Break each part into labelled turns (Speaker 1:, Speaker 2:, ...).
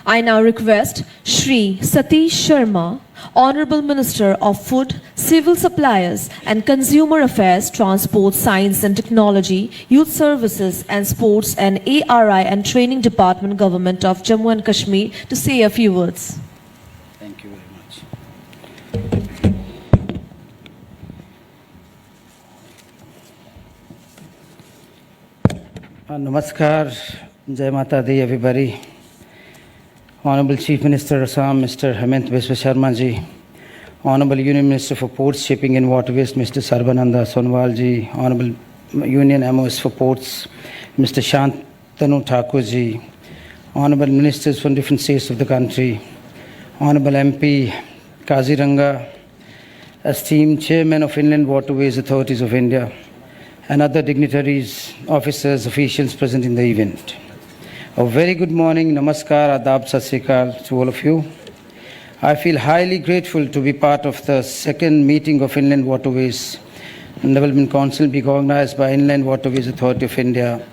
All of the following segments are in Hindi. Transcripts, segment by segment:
Speaker 1: I now request Shri Satish Sharma, Honorable Minister of Food, Civil Supplies and Consumer Affairs, Transport, Science and Technology, Youth Services and Sports and ARI and Training Department, Government of Jammu and Kashmir, to say a few words.
Speaker 2: Thank you very much. Namaskar, Jai Mata Di, everybody. Honorable Chief Minister Assam, Mr. Hemant Biswa Sharma ji, Honorable Union Minister for Ports, Shipping and Waterways, Mr. Sarbananda Sonwal ji, Honorable Union MOS for Ports, Mr. Shantanu Thakur ji, Honorable Ministers from different states of the country, Honorable MP Kaziranga, esteemed Chairman of Inland Waterways Authorities of India, and other dignitaries, officers, officials present in the event. A very good morning, namaskar, adab, sat sri akal to all of you. I feel highly grateful to be part of the second meeting of Inland Waterways and Development Council being organized by Inland Waterways Authority of India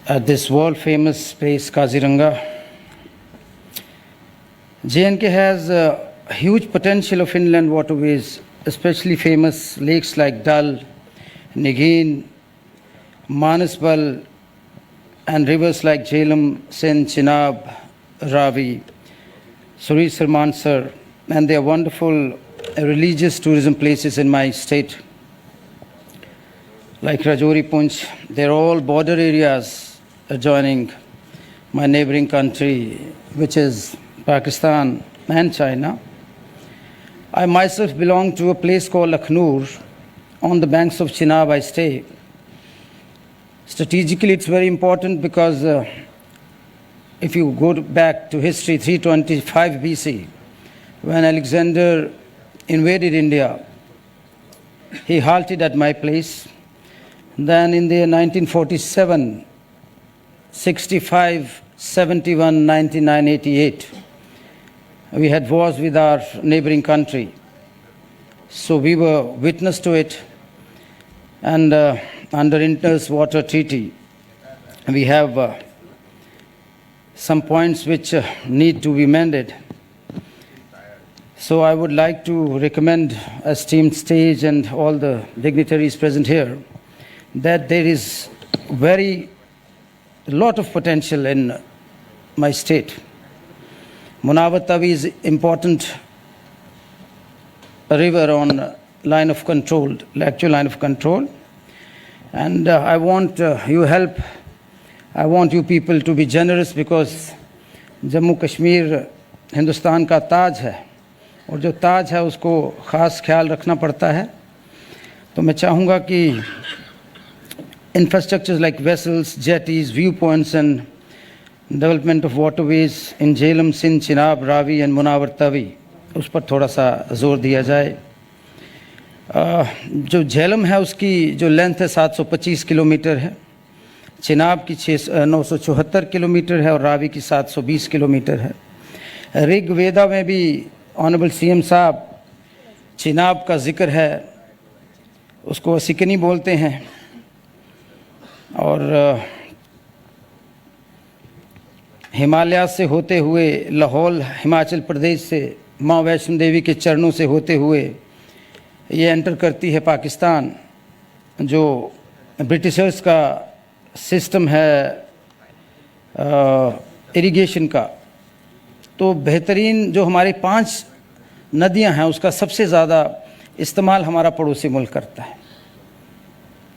Speaker 2: at this world-famous place, Kaziranga. J&K has a huge potential of inland waterways, especially famous lakes like Dal, Nigin, Manasbal, and rivers like Jhelum, Sindh, Chenab, Ravi, Surisar, Mansar, and they are wonderful religious tourism places in my state, like Rajouri, Poonch. They are all border areas adjoining my neighboring country, which is Pakistan and China. I myself belong to a place called Lakhnur. On the banks of Chenab I stay. Strategically, it's very important because if you go back to history, 325 BC, when Alexander invaded India, he halted at my place. Then in the 1947, 65, 71, 99, 88, we had wars with our neighboring country. So we were witness to it. And under Indus Water Treaty, we have some points which need to be mended. So I would like to recommend, esteemed stage and all the dignitaries present here, that there is a lot of potential in my state. Munawar Tawi is important river on line of control, actual line of control. And I want you help. I want you people to be generous because Jammu Kashmir Hindustan का ताज है और जो ताज है उसको ख़ास ख्याल रखना पड़ता है. तो मैं चाहूँगा कि infrastructures like vessels, jetties, viewpoints and development of waterways in Jhelum, Sindh, Chenab, Ravi and Munawar Tawi, उस पर थोड़ा सा जोर दिया जाए. जो झेलम है उसकी जो लेंथ है 725 किलोमीटर है, चिनाब की 974 किलोमीटर है और रावी की 720 किलोमीटर है. ऋग वेदा में भी ऑनरेबल सीएम साहब चिनाब का जिक्र है, उसको सिकनी बोलते हैं. और हिमालय से होते हुए लाहौल हिमाचल प्रदेश से माँ वैष्णो देवी के चरणों से होते हुए ये एंटर करती है पाकिस्तान. जो ब्रिटिशर्स का सिस्टम है इरिगेशन का, तो बेहतरीन जो हमारी 5 नदियां हैं उसका सबसे ज़्यादा इस्तेमाल हमारा पड़ोसी मुल्क करता है.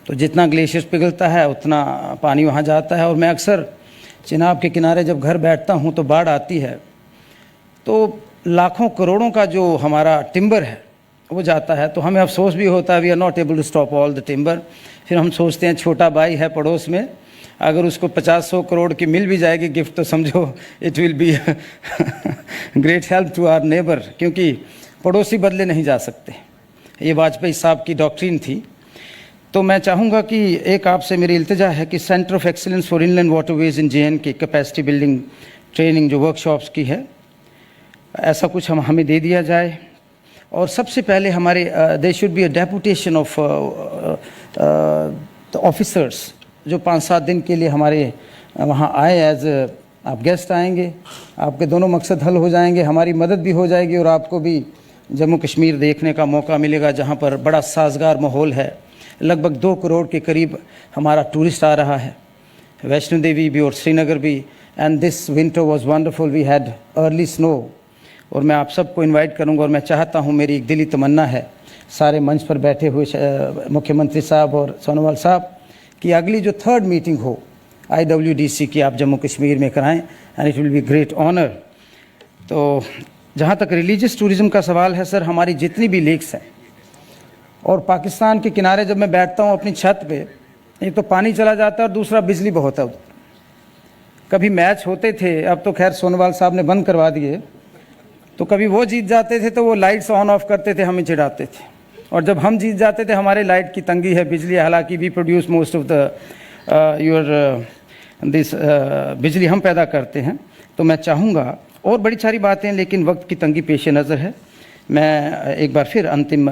Speaker 2: तो जितना ग्लेशियर पिघलता है उतना पानी वहाँ जाता है. और मैं अक्सर चिनाब के किनारे जब घर बैठता हूँ तो बाढ़ आती है तो लाखों करोड़ों का जो हमारा टिम्बर है वो जाता है. तो हमें अफसोस भी होता है, we are not able to stop all the timber. फिर हम सोचते हैं छोटा भाई है पड़ोस में, अगर उसको 50-100 करोड़ की मिल भी जाएगी गिफ्ट तो समझो it will be great help to our neighbour, क्योंकि पड़ोसी बदले नहीं जा सकते. ये वाजपेयी साहब की डॉक्ट्रिन थी. तो मैं चाहूँगा कि एक आपसे मेरी इल्तिजा है कि centre of excellence for inland waterways in JNK capacity building training जो वर्कशॉप्स की है, ऐसा कुछ हमें दे दिया जाए. और सबसे पहले हमारे they should be a deputation of officers जो 5-7 दिन के लिए हमारे वहाँ आए एज आप गेस्ट आएंगे, आपके दोनों मकसद हल हो जाएंगे, हमारी मदद भी हो जाएगी और आपको भी जम्मू कश्मीर देखने का मौका मिलेगा जहाँ पर बड़ा साजगार माहौल है। लगभग 2 करोड़ के करीब हमारा टूरिस्ट आ रहा है, वैष्णो देवी भी और श्रीनगर भी। And this winter was wonderful, we had early snow. और मैं आप सबको इनवाइट करूंगा और मैं चाहता हूं, मेरी एक दिली तमन्ना है सारे मंच पर बैठे हुए मुख्यमंत्री साहब और सोनोवाल साहब, कि अगली जो 3rd मीटिंग हो IWDC की आप जम्मू कश्मीर में कराएं, and it will be great honour. तो जहाँ तक रिलीजियस टूरिज़्म का सवाल है सर, हमारी जितनी भी लेक्स हैं और पाकिस्तान के किनारे जब मैं बैठता हूँ अपनी छत पे, एक तो पानी चला जाता है और दूसरा बिजली बहुत है। कभी मैच होते थे, अब तो खैर सोनोवाल साहब ने बंद करवा दिए, तो कभी वो जीत जाते थे तो वो लाइट्स ऑन ऑफ करते थे, हमें चिढ़ाते थे, और जब हम जीत जाते थे हमारे लाइट की तंगी है, बिजली, हालांकि we produce most of the bijli हम पैदा करते हैं। तो मैं चाहूँगा, और बड़ी सारी बातें, लेकिन वक्त की तंगी पेश नज़र है। मैं एक बार फिर अंतिम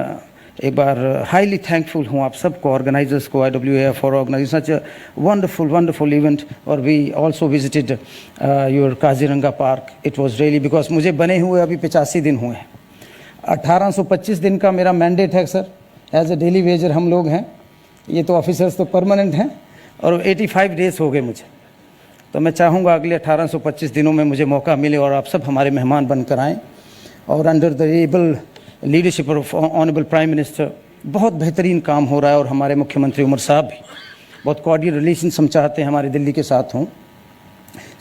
Speaker 2: एक बार हाईली थैंकफुल हूँ आप सबको, ऑर्गेनाइजर्स को, IWA for organising such a wonderful event. और we also visited your Kaziranga park. It was really, because मुझे बने हुए अभी 85 दिन हुए हैं। 1825 दिन का मेरा मैंडेट है sir, as a daily wager हम लोग हैं, ये तो ऑफिसर्स तो परमानेंट हैं, और 85 डेज हो गए मुझे। तो मैं चाहूँगा अगले 1825 दिनों में मुझे मौका मिले और आप सब हमारे मेहमान बनकर आएँ। और under the able leadership of honourable prime minister बहुत बेहतरीन काम हो रहा है, और हमारे मुख्यमंत्री उमर साहब भी बहुत कॉर्डियल रिलेशंस हम चाहते हैं हमारे दिल्ली के साथ हों।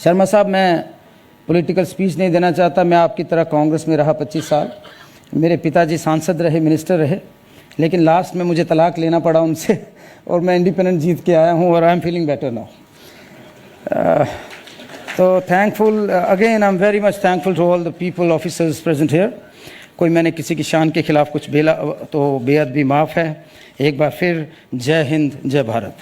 Speaker 2: शर्मा साहब, मैं पॉलिटिकल स्पीच नहीं देना चाहता, मैं आपकी तरह कांग्रेस में रहा 25 साल, मेरे पिताजी सांसद रहे, मिनिस्टर रहे, लेकिन लास्ट में मुझे तलाक लेना पड़ा उनसे और मैं इंडिपेंडेंट जीत के आया हूँ, और I am feeling better now. तो thankful again, I am very much thankful to all the people, officers present here. कोई मैंने किसी की शान के खिलाफ कुछ बोला तो बेअदबी माफ़ है। एक बार फिर जय हिंद, जय भारत।